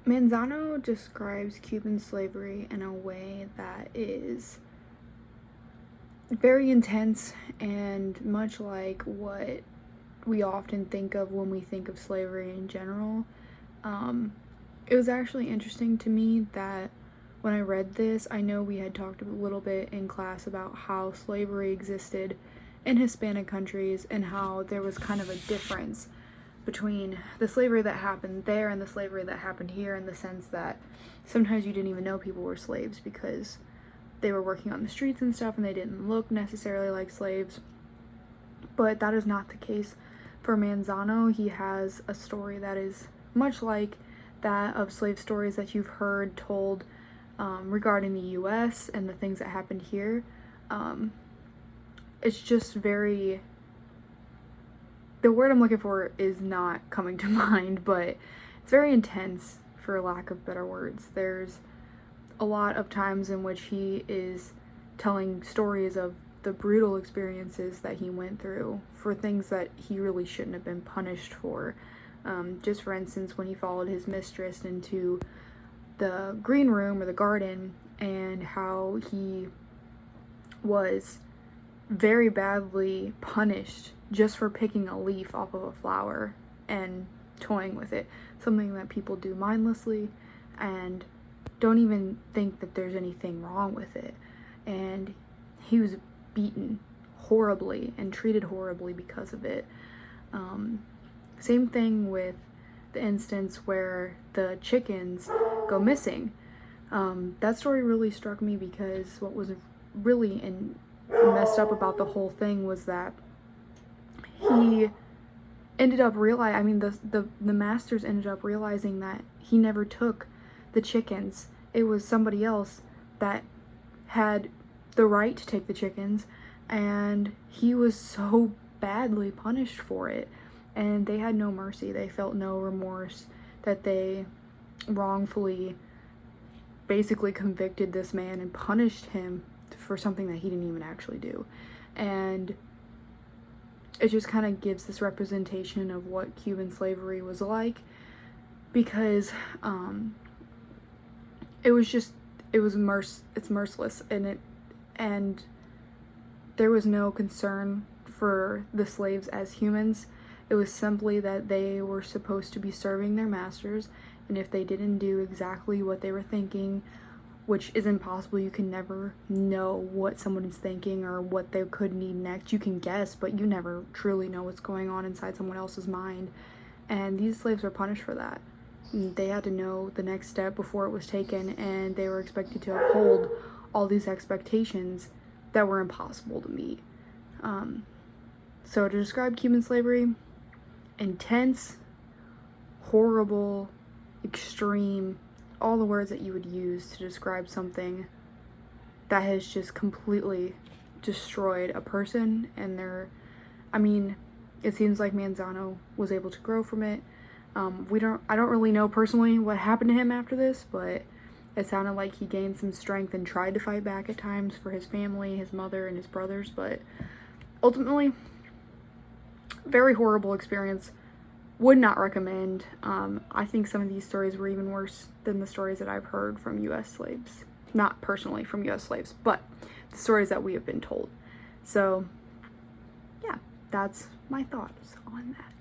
Manzano describes Cuban slavery in a way that is very intense and much like what we often think of when we think of slavery in general. It was actually interesting to me that when I read this, I know we had talked a little bit in class about how slavery existed in Hispanic countries and how there was kind of a difference between the slavery that happened there and the slavery that happened here, in the sense that sometimes you didn't even know people were slaves because they were working on the streets and stuff and they didn't look necessarily like slaves. But that is not the case for Manzano. He has a story that is much like that of slave stories that you've heard told regarding the US and the things that happened here. It's just very, the word I'm looking for is not coming to mind, but it's very intense, for lack of better words. There's a lot of times in which he is telling stories of the brutal experiences that he went through for things that he really shouldn't have been punished for. Just for instance, when he followed his mistress into the green room or the garden, and how he was very badly punished just for picking a leaf off of a flower and toying with it, something that people do mindlessly and don't even think that there's anything wrong with it. And he was beaten horribly and treated horribly because of it. Same thing with the instance where the chickens go missing. That story really struck me because what was really messed up about the whole thing was that he ended up the masters ended up realizing that he never took the chickens. It was somebody else that had the right to take the chickens, and he was so badly punished for it, and they had no mercy. They felt no remorse that they wrongfully basically convicted this man and punished him for something that he didn't even actually do. And it just kind of gives this representation of what Cuban slavery was like, because it's merciless, and there was no concern for the slaves as humans. It was simply that they were supposed to be serving their masters, and if they didn't do exactly what they were thinking, which is impossible, you can never know what someone is thinking or what they could need next. You can guess, but you never truly know what's going on inside someone else's mind. And these slaves were punished for that. They had to know the next step before it was taken, and they were expected to uphold all these expectations that were impossible to meet. So to describe Cuban slavery, intense, horrible, extreme, all the words that you would use to describe something that has just completely destroyed a person and it seems like Manzano was able to grow from it. I don't really know personally what happened to him after this, but it sounded like he gained some strength and tried to fight back at times for his family, his mother, and his brothers, but ultimately, very horrible experience. Would not recommend. I think some of these stories were even worse than the stories that I've heard from US slaves. Not personally from US slaves, but the stories that we have been told. So, yeah, that's my thoughts on that.